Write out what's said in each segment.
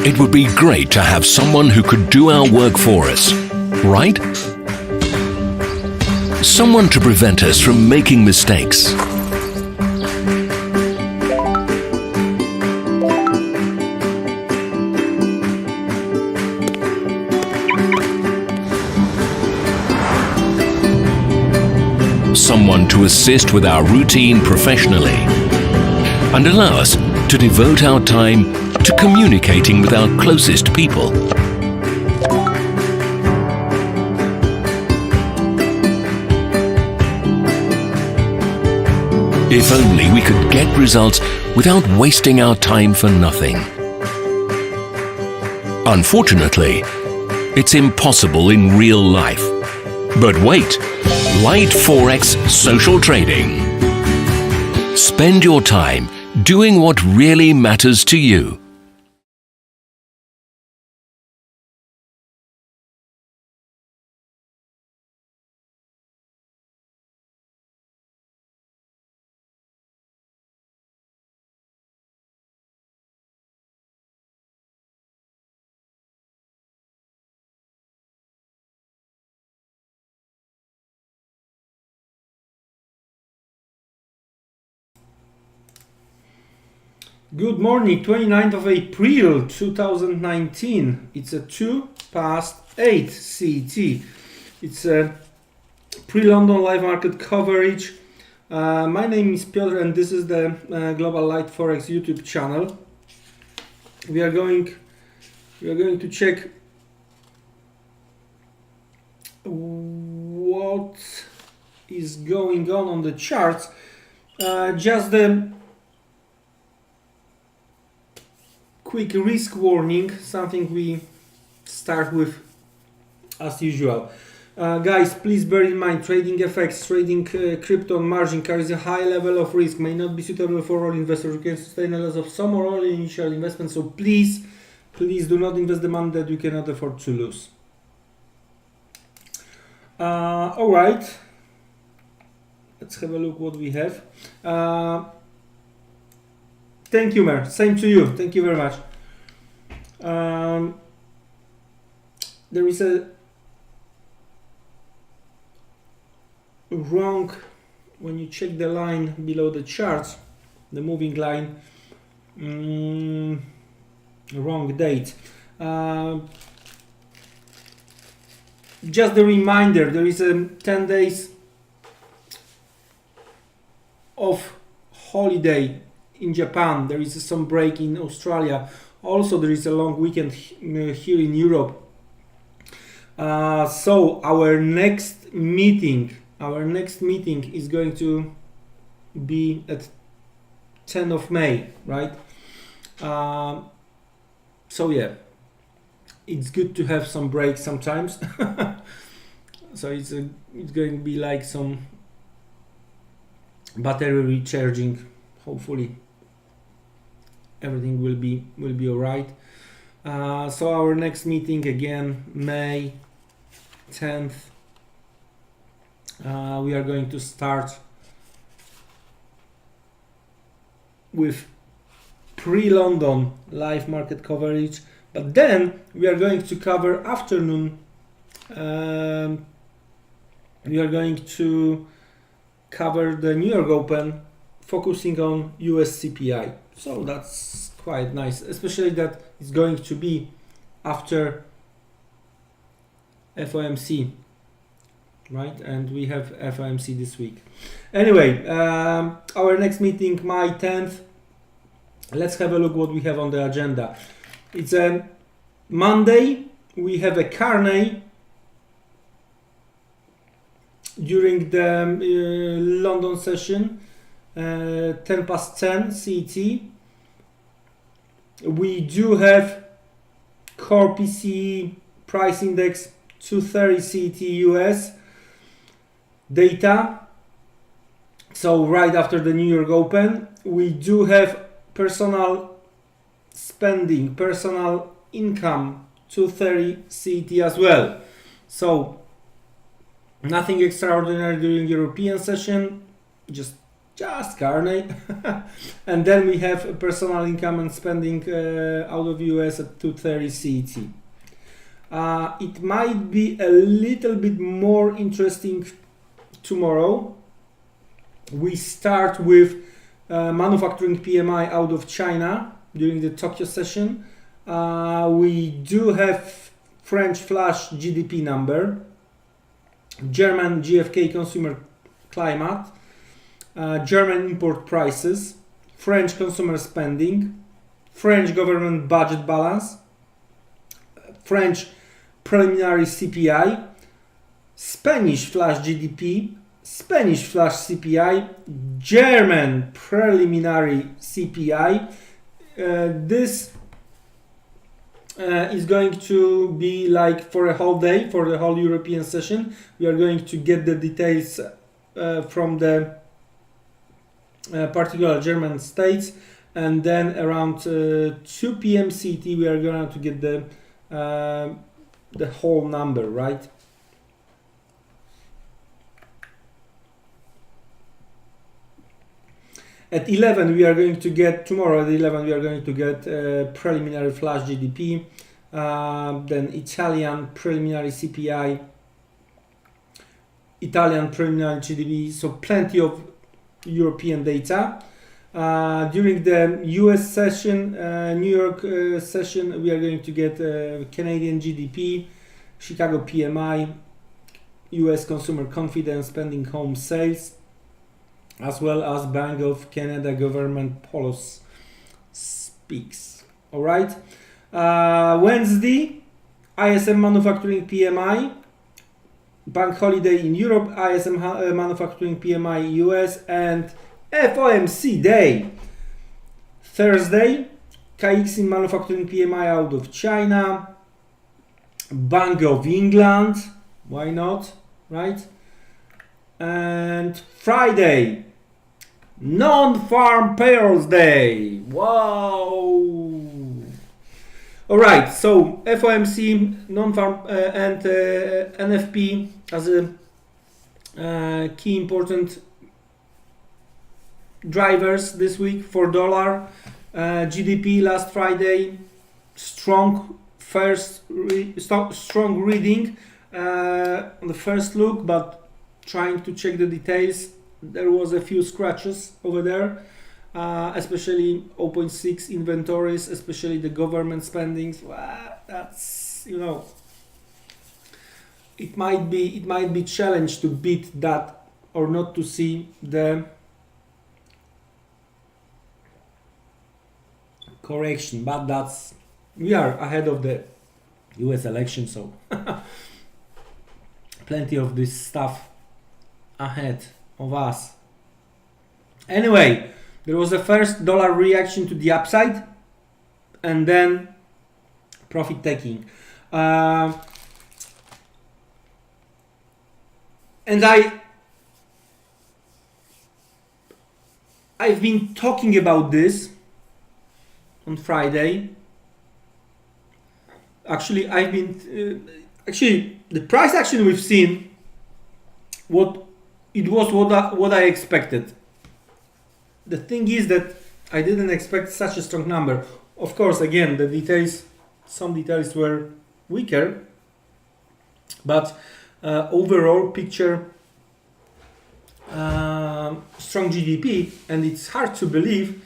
It would be great to have someone who could do our work for us, right? Someone to prevent us from making mistakes. Someone to assist with our routine professionally and allow us to devote our time to communicating with our closest people. If only we could get results without wasting our time for nothing. Unfortunately, it's impossible in real life. But wait, light Forex social trading. Spend your time doing what really matters to you. Good morning, 29th of April 2019. It's a 8:02 CET. It's a pre-London live market coverage. My name is Piotr and this is the Global Light Forex YouTube channel. We are going to check what is going on the charts. Just the quick risk warning, something we start with as usual. Guys, please bear in mind, trading FX, trading crypto on margin carries a high level of risk, may not be suitable for all investors. You can sustain a loss of some or all initial investment, so please do not invest the money that you cannot afford to lose. Alright, let's have a look what we have. Thank you, Mer. Same to you. Thank you very much. There is a wrong when you check the line below the charts, the moving line. Wrong date. Just a reminder, there is a 10 days of holiday in Japan. There is some break in Australia. Also, there is a long weekend here in Europe. So our next meeting is going to be at 10th of May, right? So yeah, it's good to have some break sometimes. So it's going to be like some battery recharging, hopefully. Everything will be all right. So our next meeting again, May 10th. We are going to start with pre-London live market coverage, but then we are going to cover afternoon. We are going to cover the New York Open, focusing on US CPI. So that's quite nice, especially that it's going to be after FOMC, right? And we have FOMC this week. Anyway, our next meeting, May 10th. Let's have a look what we have on the agenda. It's a Monday. We have a Carney during the London session. 10:10 CET. We do have core PCE price index 230 CET US data. So right after the New York Open, we do have personal spending, personal income 230 CET as well. So nothing extraordinary during European session, just just Carney. And then we have personal income and spending out of US at 2:30 CET. It might be a little bit more interesting tomorrow. We start with manufacturing PMI out of China during the Tokyo session. We do have French flash GDP number, German GfK consumer climate, German import prices, French consumer spending, French government budget balance, French preliminary CPI, Spanish flash GDP, Spanish flash CPI, German preliminary CPI. This is going to be like for a whole day, for the whole European session. We are going to get the details from the particular German states, and then around 2 p.m. CT we are going to get the whole number, right? At 11 we are going to get, tomorrow at 11 we are going to get preliminary flash GDP, then Italian preliminary CPI, Italian preliminary GDP, so plenty of European data. During the US session, New York session, we are going to get Canadian GDP, Chicago PMI, US consumer confidence, pending home sales, as well as Bank of Canada government policy speaks. All right. Wednesday, ISM manufacturing PMI, bank holiday in Europe, ISM manufacturing PMI US, and FOMC day. Thursday, KX in manufacturing PMI out of China, Bank of England, why not, right? And Friday, non-farm payrolls day. Wow. All right, so FOMC, non-farm and NFP as a key important drivers this week for dollar. GDP last Friday, strong strong reading on the first look, but trying to check the details, there was a few scratches over there, especially 0.6 inventories, especially the government spendings. That's, you know, it might be challenged to beat that or not to see the correction, but that's, we are ahead of the US election, so plenty of this stuff ahead of us. Anyway, there was a first dollar reaction to the upside, and then profit taking. And I've been talking about this on Friday. Actually, I've been actually the price action we've seen, what I expected. The thing is that I didn't expect such a strong number. Of course, again, the details, some details were weaker, but overall picture, strong GDP, and it's hard to believe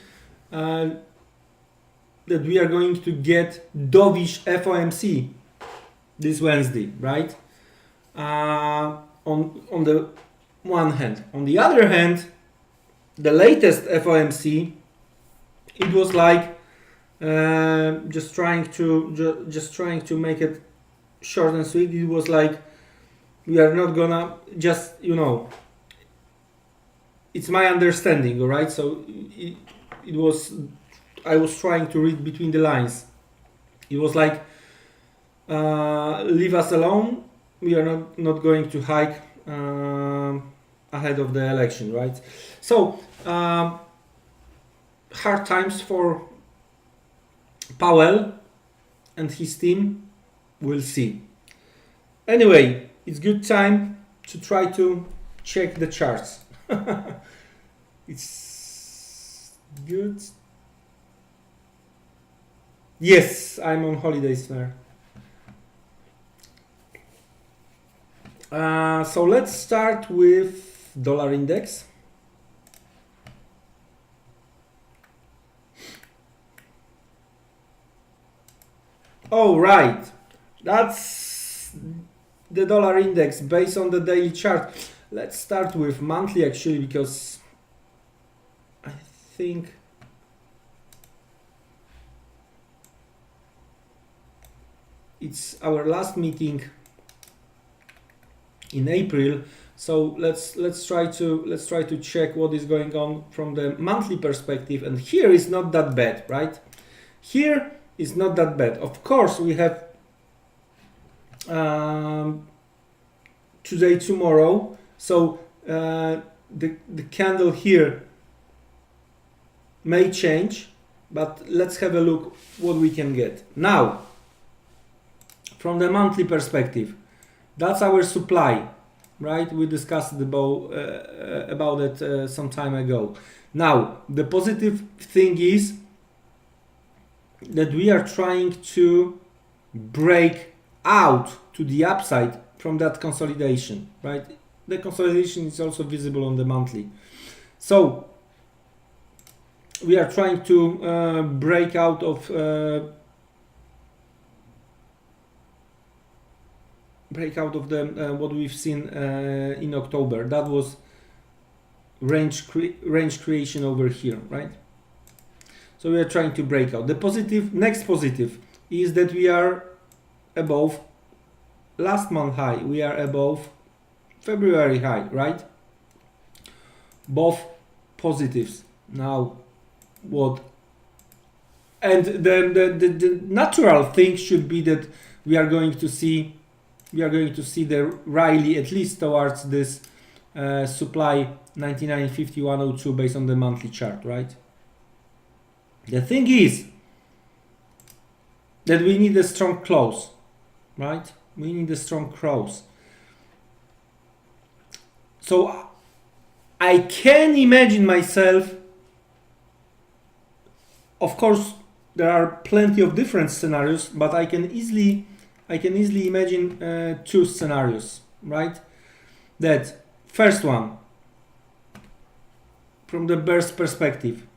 that we are going to get dovish FOMC this Wednesday, right? On the one hand. On the other hand, the latest FOMC, it was like just trying to make it short and sweet. It was like, we are not gonna just, you know, it's my understanding, all right? So it was, I was trying to read between the lines. It was like, leave us alone. We are not going to hike ahead of the election, right? So hard times for Powell and his team. We'll see. Anyway, it's good time to try to check the charts. It's good. Yes, I'm on holidays now. So let's start with dollar index. Oh, right. That's the dollar index based on the daily chart. Let's start with monthly actually, because I think it's our last meeting in April. So let's try to check what is going on from the monthly perspective. And here is not that bad, right? Here is not that bad. Of course, we have today, tomorrow. So the candle here may change, but let's have a look what we can get. Now, from the monthly perspective, that's our supply, right? We discussed about it some time ago. Now, the positive thing is that we are trying to break out to the upside from that consolidation, right? The consolidation is also visible on the monthly. So we are trying to break out of the what we've seen in October. That was range creation over here, right? So we are trying to break out. The positive, next positive, is that we are above last month high. We are above February high, right? Both positives. Now, what? And the natural thing should be that we are going to see the rally at least towards this supply 99.5102 based on the monthly chart, right? The thing is that we need a strong close, right? We need a strong close. So I can imagine myself, of course there are plenty of different scenarios, but I can easily imagine two scenarios, right? That first one, from the bear's perspective,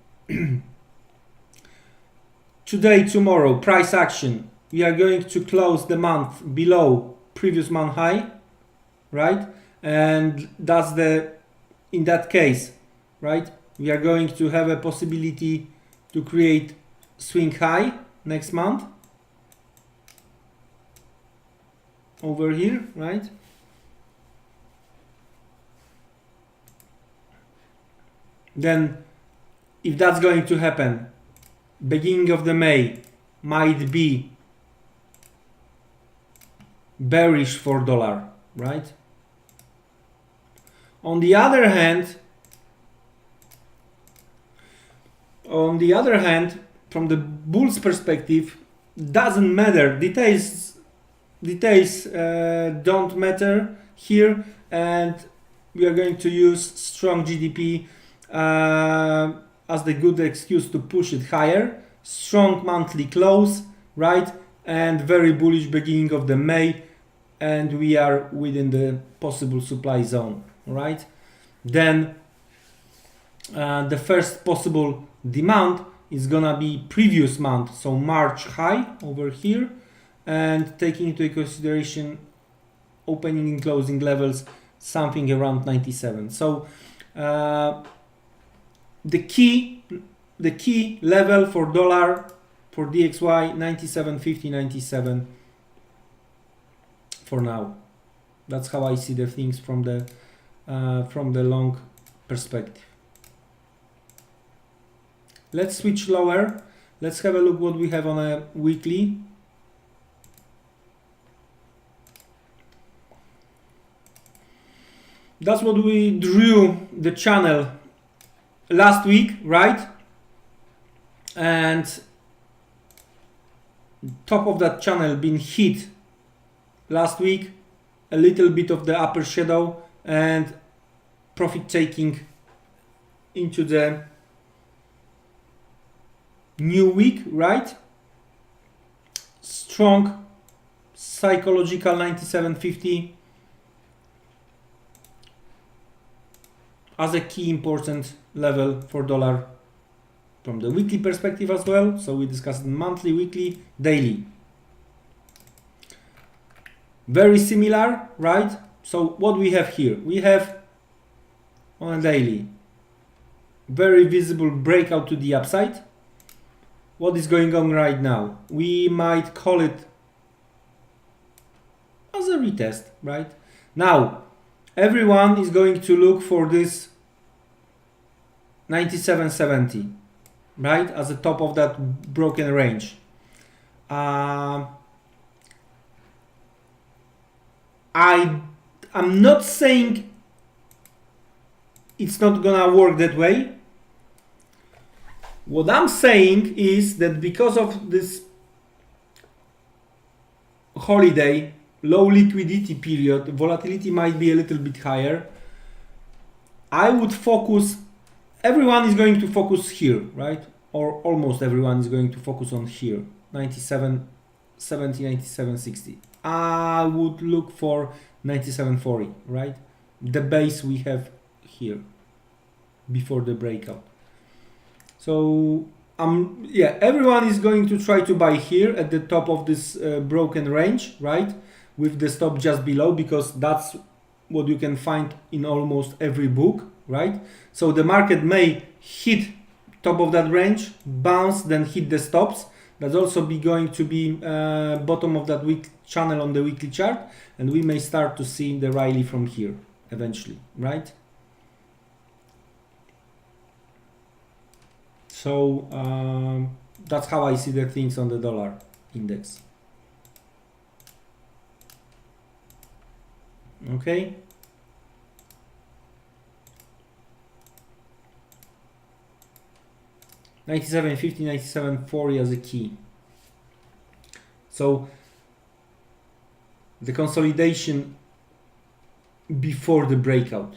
today, tomorrow, price action, we are going to close the month below previous month high, right? And that's in that case, right? We are going to have a possibility to create swing high next month over here, right? Then if that's going to happen, beginning of the May might be bearish for dollar, right? On the other hand, from the bull's perspective, doesn't matter. Details don't matter here, and we are going to use strong GDP as the good excuse to push it higher. Strong monthly close, right? And very bullish beginning of the May, and we are within the possible supply zone, right? Then the first possible demand is gonna be previous month, so March high over here, and taking into consideration opening and closing levels, something around 97. So the key level for dollar, for DXY, 97.50, 97 for now. That's how I see the things from the long perspective. Let's switch lower. Let's have a look what we have on a weekly. That's what we drew the channel last week, right? And top of that channel been hit last week, a little bit of the upper shadow, and profit taking into the new week, right? Strong psychological 97.50 as a key important level for dollar from the weekly perspective as well. So we discussed monthly, weekly, daily. Very similar, right? So what we have here, we have on a daily very visible breakout to the upside. What is going on right now? We might call it as a retest, right? Now everyone is going to look for this 97.70, right, as the top of that broken range. I'm not saying it's not gonna work that way. What I'm saying is that because of this holiday, low liquidity period, volatility might be a little bit higher. I would focus, everyone is going to focus here, right? Or almost everyone is going to focus on here, 97.70, 97.60. I would look for 97.40, right? The base we have here before the breakout. So yeah, everyone is going to try to buy here at the top of this broken range, right? With the stop just below, because that's what you can find in almost every book, right? So the market may hit top of that range, bounce, then hit the stops. That's also going to be bottom of that week channel on the weekly chart, and we may start to see the rally from here eventually, right? So that's how I see the things on the dollar index. Okay. $97.50, $97.40 as a key. So the consolidation before the breakout.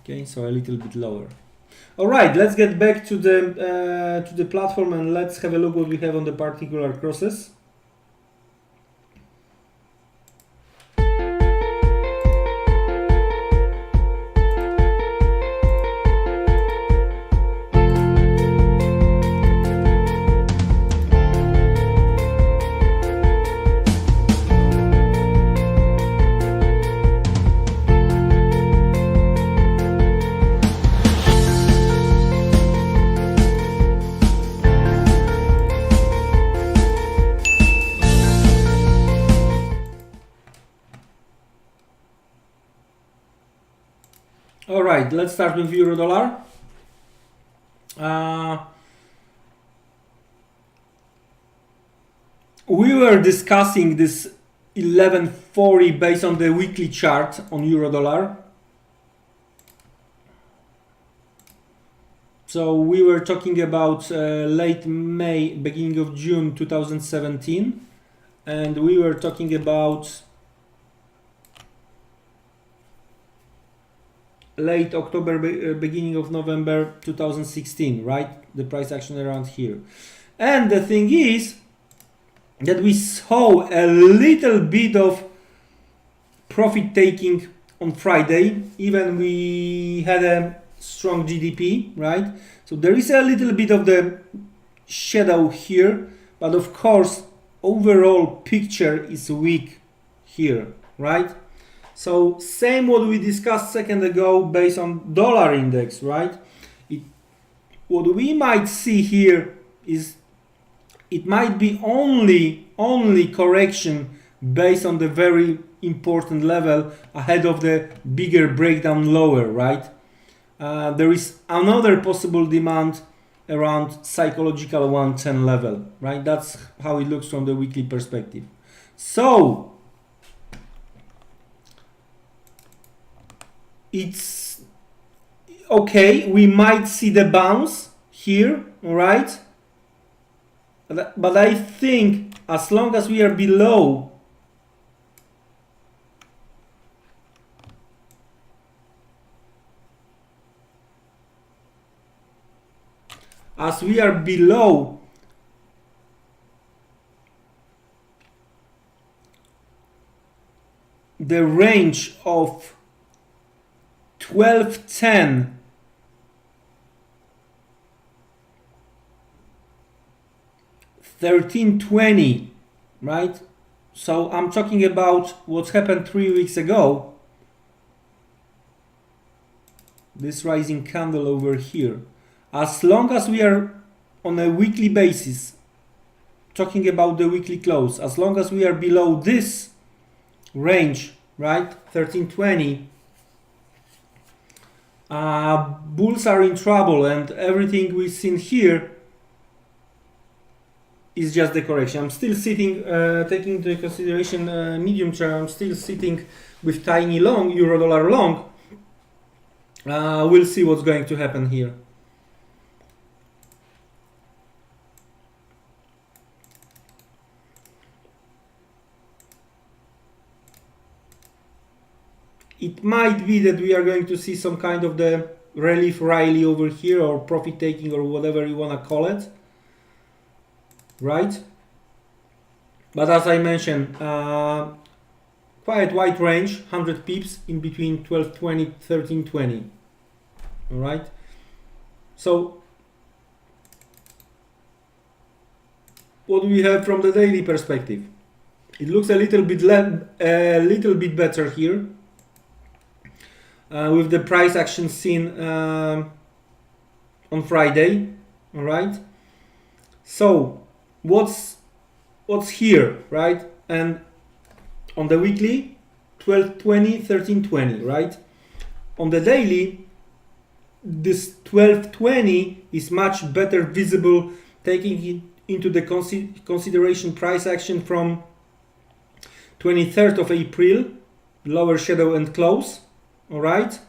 Okay, so a little bit lower. All right, let's get back to the platform and let's have a look what we have on the particular crosses. All right, let's start with euro dollar. We were discussing this 1140 based on the weekly chart on euro dollar. So we were talking about late May, beginning of June 2017, and we were talking about late October, beginning of November 2016, right? The price action around here. And the thing is that we saw a little bit of profit taking on Friday, even we had a strong GDP, right? So there is a little bit of the shadow here, but of course overall picture is weak here, right? So same what we discussed second ago based on dollar index, right? What we might see here is it might be only correction based on the very important level ahead of the bigger breakdown lower, right? There is another possible demand around psychological 110 level, right? That's how it looks from the weekly perspective. So it's okay, we might see the bounce here, all right? But I think as long as we are below as we are below the range of 1210 1320, right? So I'm talking about what happened 3 weeks ago. This rising candle over here. As long as we are on a weekly basis, talking about the weekly close, as long as we are below this range, right, 1320, bulls are in trouble, and everything we've seen here is just the correction. I'm still sitting, taking into consideration medium term, I'm still sitting with tiny long, euro dollar long. We'll see what's going to happen here. It might be that we are going to see some kind of the relief rally over here, or profit taking, or whatever you want to call it, right? But as I mentioned, quite wide range, 100 pips in between 1220 1320. All right, so what do we have from the daily perspective? It looks a little bit better here, with the price action seen on Friday. All right, so what's here, right? And on the weekly, 1220 1320, right? On the daily, this 1220 is much better visible, taking into the consideration price action from 23rd of April, lower shadow and close. All right,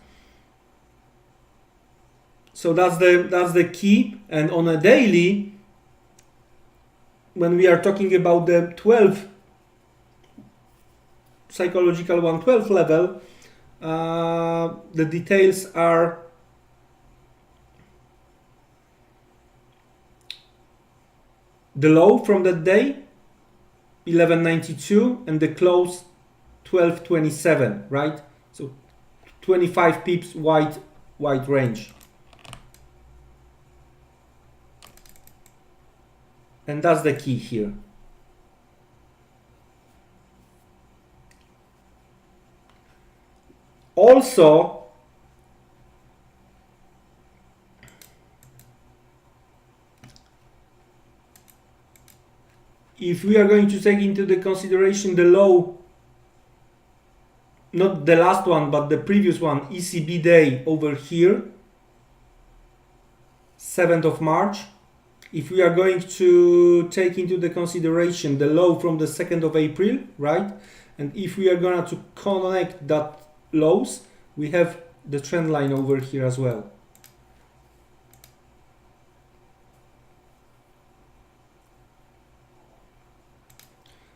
so that's the key. And on a daily, when we are talking about the 12 psychological 112 level, the details are the low from that day 1192 and the close 1227, right? So 25 pips wide range. And that's the key here. Also, if we are going to take into the consideration the low, not the last one, but the previous one, ECB day over here, 7th of March, if we are going to take into the consideration the low from the 2nd of April, right? And if we are going to connect that lows, we have the trend line over here as well.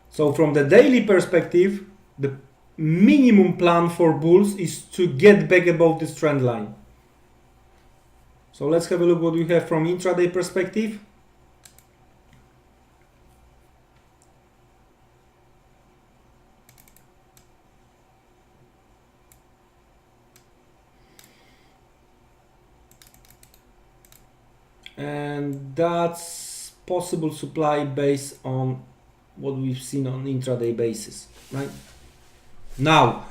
So from the daily perspective, the minimum plan for bulls is to get back above this trend line. So let's have a look what we have from intraday perspective. And that's possible supply based on what we've seen on intraday basis, right? Now,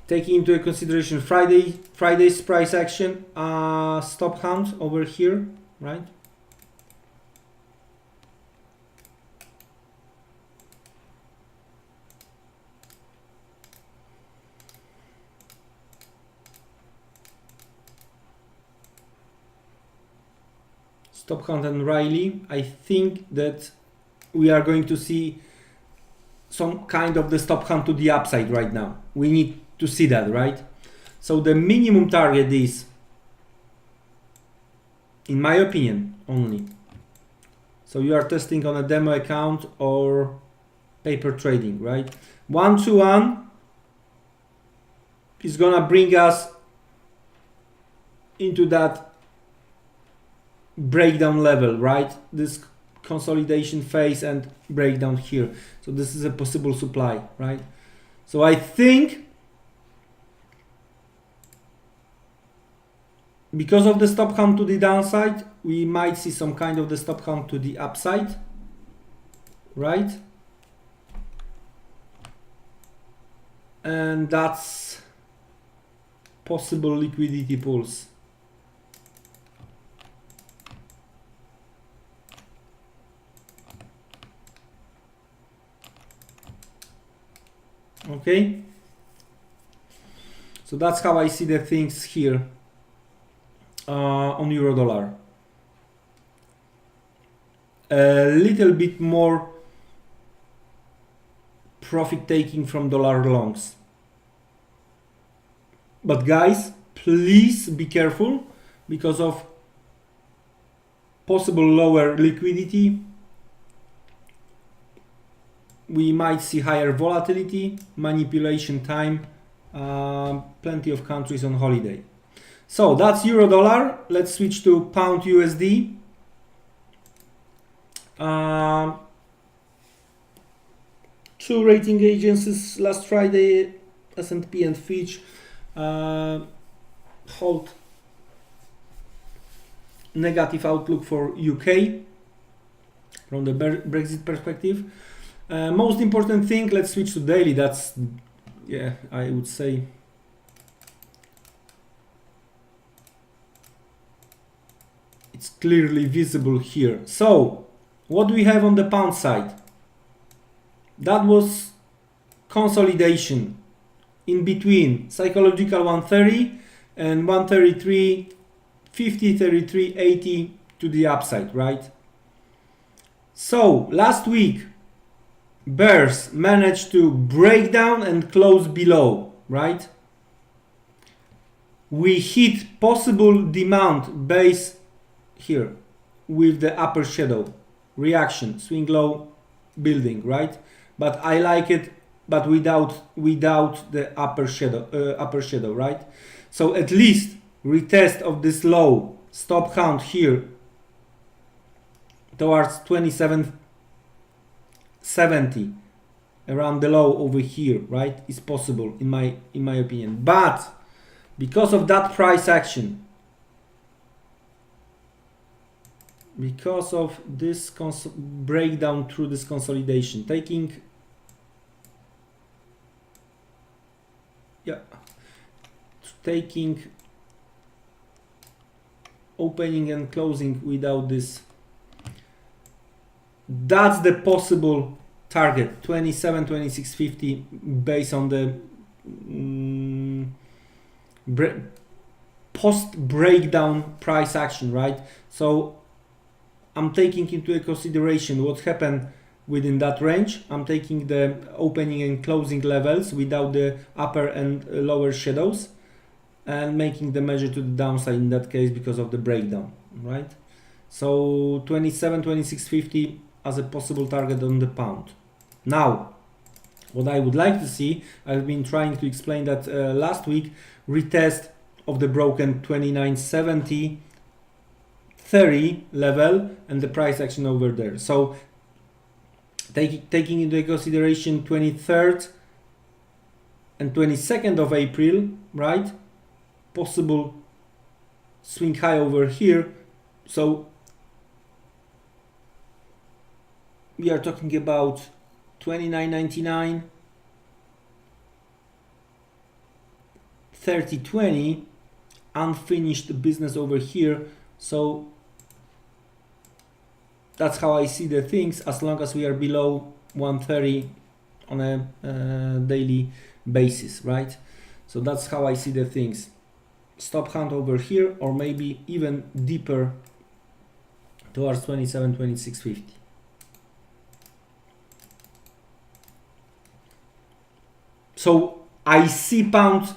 taking into consideration Friday's price action, stop count over here, right? Stop count and Riley, I think that we are going to see some kind of the stop count to the upside right now. We need to see that, right? So the minimum target is, in my opinion, only. So you are testing on a demo account or paper trading, right? 1-to-1 is gonna bring us into that breakdown level, right? This consolidation phase and breakdown here. So this is a possible supply, right? So I think because of the stop count to the downside, we might see some kind of the stop count to the upside, right? And that's possible liquidity pools. Okay, so that's how I see the things here on euro dollar. A little bit more profit taking from dollar longs, but guys, please be careful because of possible lower liquidity. We might see higher volatility, manipulation time, plenty of countries on holiday. So that's euro dollar. Let's switch to pound USD. Two rating agencies last Friday, S&P and Fitch, hold negative outlook for UK from the Brexit perspective. Most important thing, let's switch to daily. That's, yeah, I would say it's clearly visible here. So what do we have on the pound side? That was consolidation in between psychological 130 and 133.50, 33.80 to the upside, right? So last week bears managed to break down and close below, right? We hit possible demand base here with the upper shadow reaction, swing low building, right? But I like it, but without the upper shadow, right? So at least retest of this low, stop count here towards 27.70, around the low over here, right, is possible in my opinion. But because of that price action, because of this breakdown through this consolidation, taking opening and closing without this, that's the possible target, 27, 26.50, based on the post breakdown price action, right? So I'm taking into consideration what happened within that range. I'm taking the opening and closing levels without the upper and lower shadows and making the measure to the downside in that case because of the breakdown, right? So 27, 26.50 as a possible target on the pound. Now, what I would like to see, I've been trying to explain that last week, retest of the broken 29.70 30 level and the price action over there. So taking into consideration 23rd and 22nd of April, right? Possible swing high over here. So we are talking about 29.99, 30.20, unfinished business over here. So that's how I see the things, as long as we are below 130 on a daily basis, right? So that's how I see the things. Stop count over here, or maybe even deeper towards 27, 26.50. So I see pound,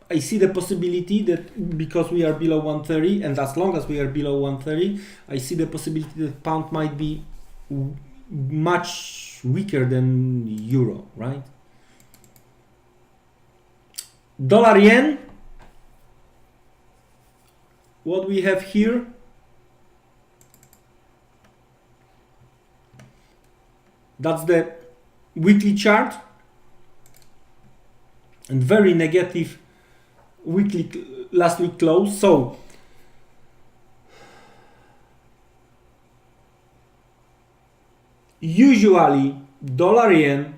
I see the possibility that because we are below 130, and as long as we are below 130, I see the possibility that pound might be much weaker than euro, right? Dollar yen, what we have here, That's the weekly chart, and very negative weekly last week close. So usually dollar yen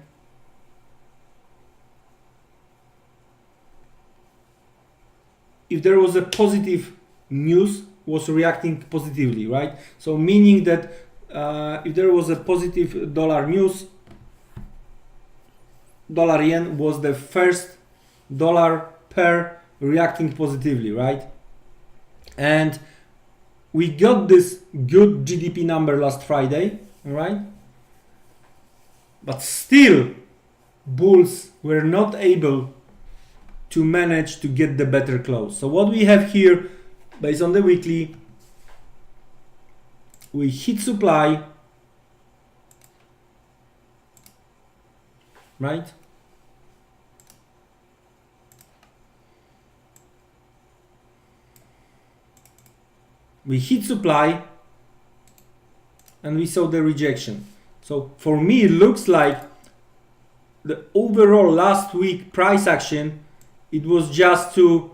if there was a positive news was reacting positively, right? So meaning that if there was a positive dollar news, dollar yen was the first dollar pair reacting positively, right? And we got this good GDP number last Friday, right? But still bulls were not able to manage to get the better close. So what we have here, based on the weekly, we hit supply, right? We hit supply and we saw the rejection. So for me, it looks like the overall last week price action, it was just to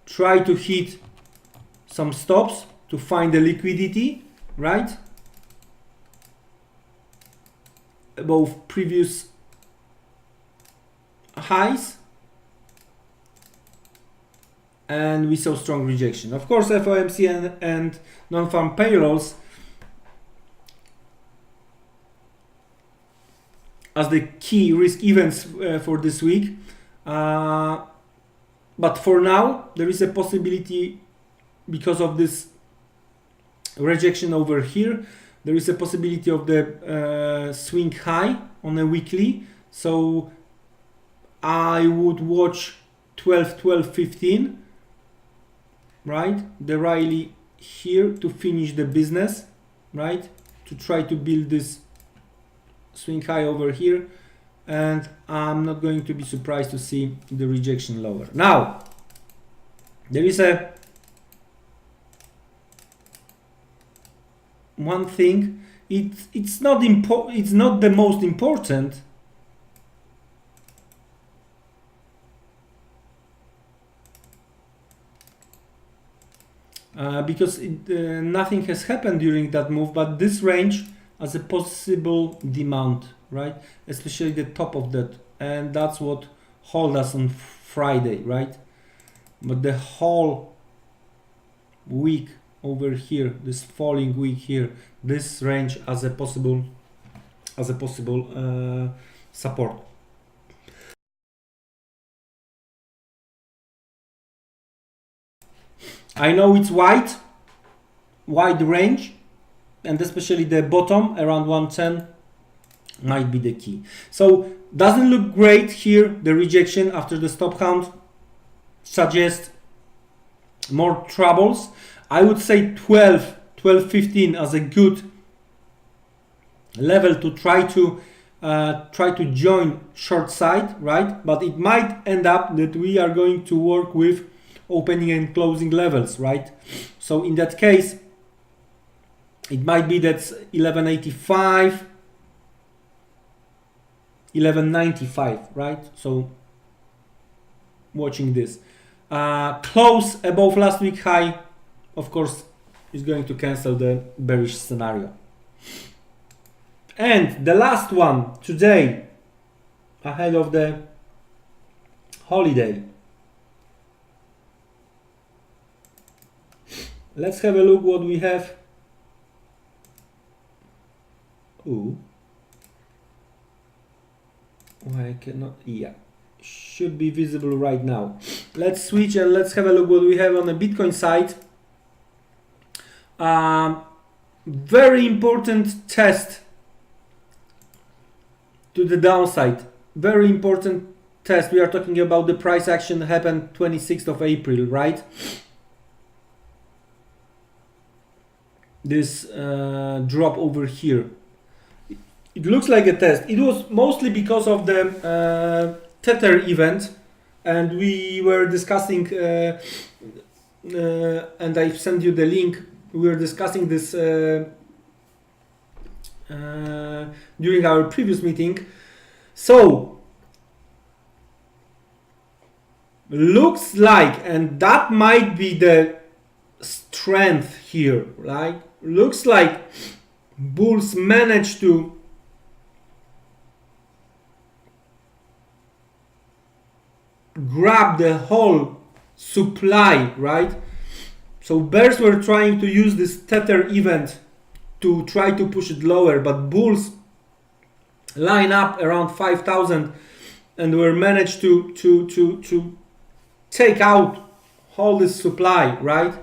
try to hit some stops to find the liquidity, right? Above previous highs. And we saw strong rejection. Of course, FOMC and non-farm payrolls as the key risk events for this week. But for now, there is a possibility, because of this rejection over here, there is a possibility of the swing high on a weekly. So I would watch 12-12-15, right? The rally here to finish the business, right? To try to build this swing high over here. And I'm not going to be surprised to see the rejection lower. Now, there is a one thing. It's not the most important. Because nothing has happened during that move, but this range as a possible demand, right? Especially the top of that, and that's what hold us on Friday, right? But the whole week over here, this falling week here, this range as a possible support. I know it's wide range, and especially the bottom around 110 might be the key. So doesn't look great here. The rejection after the stop count suggests more troubles. I would say 12-15 as a good level to try to join short side, right? But it might end up that we are going to work with opening and closing levels, right? So in that case, it might be that's 1185, 1195, right? So watching this. Close above last week high, of course, is going to cancel the bearish scenario. And the last one today, ahead of the holiday. Let's have a look what we have. Ooh. I cannot, yeah. Should be visible right now. Let's switch and let's have a look what we have on the Bitcoin side. Very important test to the downside. Very important test. We are talking about the price action happened 26th of April, right? This drop over here. It looks like a test. It was mostly because of the Tether event, and we were discussing, and I've sent you the link. We were discussing this during our previous meeting. So looks like, and that might be the strength here, right? Looks like bulls managed to grab the whole supply, right? So bears were trying to use this tether event to try to push it lower, but bulls line up around 5,000 and were managed to take out all this supply, right?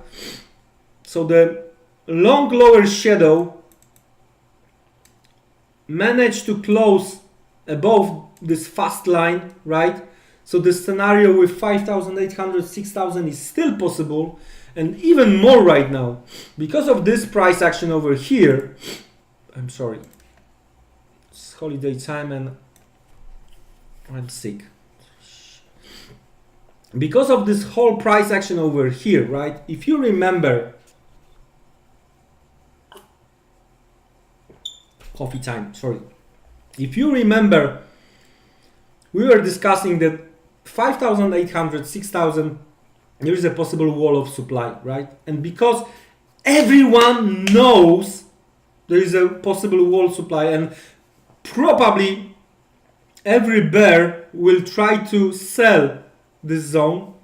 So the long lower shadow managed to close above this fast line, right? So the scenario with 5,800, 6,000 is still possible, and even more right now because of this price action over here. I'm sorry, it's holiday time and I'm sick. Because of this whole price action over here, right? If you remember, coffee time, sorry. If you remember, we were discussing that 5,800, 6,000, there is a possible wall of supply, right? And because everyone knows there is a possible wall supply, and probably every bear will try to sell this zone,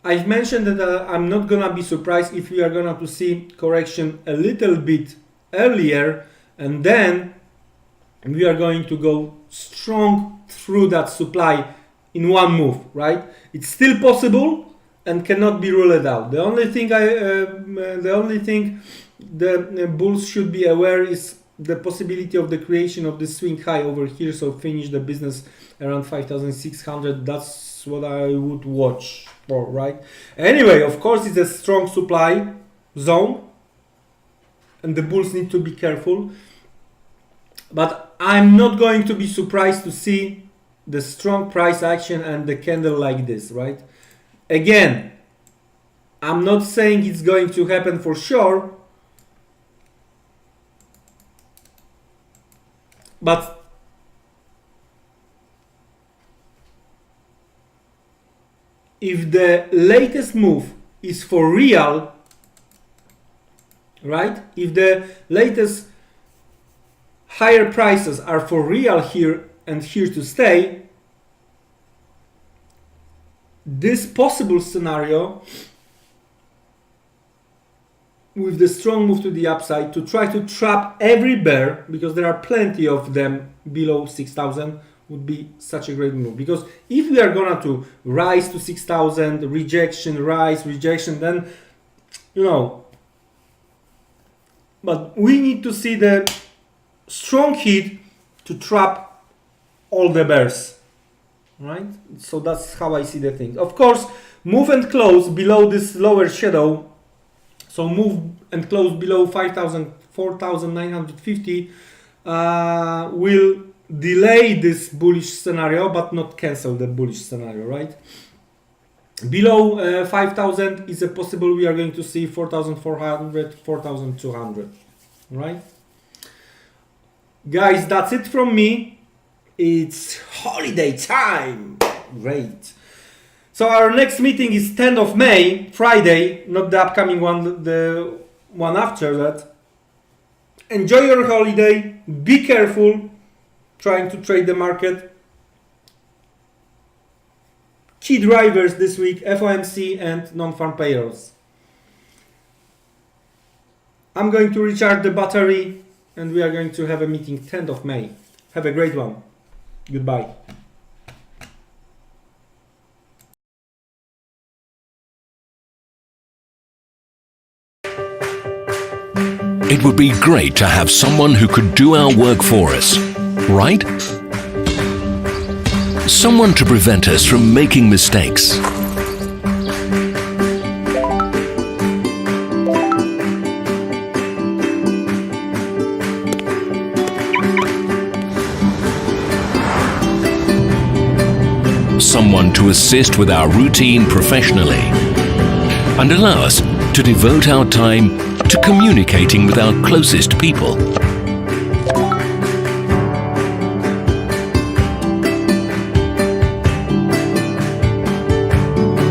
I've mentioned that I'm not gonna be surprised if we are gonna to see correction a little bit earlier, and then we are going to go strong through that supply in one move, right? It's still possible and cannot be ruled out. The only thing the bulls should be aware is the possibility of the creation of the swing high over here, so finish the business around 5,600. That's what I would watch for, right? Anyway, of course, it's a strong supply zone and the bulls need to be careful, but I'm not going to be surprised to see the strong price action and the candle like this, right? Again, I'm not saying it's going to happen for sure, but if the latest move is for real, right? If the latest higher prices are for real here and here to stay, this possible scenario with the strong move to the upside to try to trap every bear, because there are plenty of them below 6,000, would be such a great move. Because if we are gonna to rise to 6,000, rejection, rise, rejection, then, you know, but we need to see the strong hit to trap all the bears, right? So that's how I see the thing. Of course, move and close below this lower shadow. So move and close below 5,000, 4,950 will delay this bullish scenario, but not cancel the bullish scenario, right? Below 5,000 is a possible we are going to see 4,400, 4,200, right? Guys, that's it from me. It's holiday time. Great. So our next meeting is 10th of May, Friday, not the upcoming one, the one after that. Enjoy your holiday. Be careful trying to trade the market. Key drivers this week, FOMC and non-farm payrolls. I'm going to recharge the battery and we are going to have a meeting 10th of May. Have a great one. Goodbye. It would be great to have someone who could do our work for us, right? Someone to prevent us from making mistakes. Someone to assist with our routine professionally and allow us to devote our time to communicating with our closest people.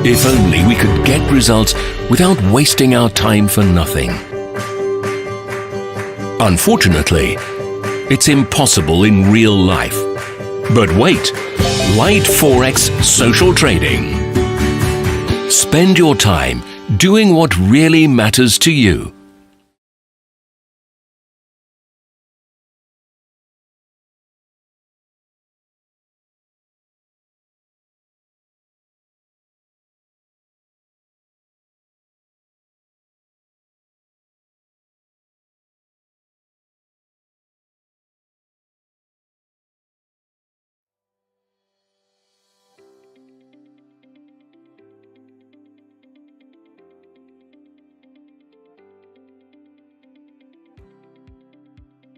If only we could get results without wasting our time for nothing. Unfortunately, it's impossible in real life. But wait, light Forex social trading. Spend your time doing what really matters to you.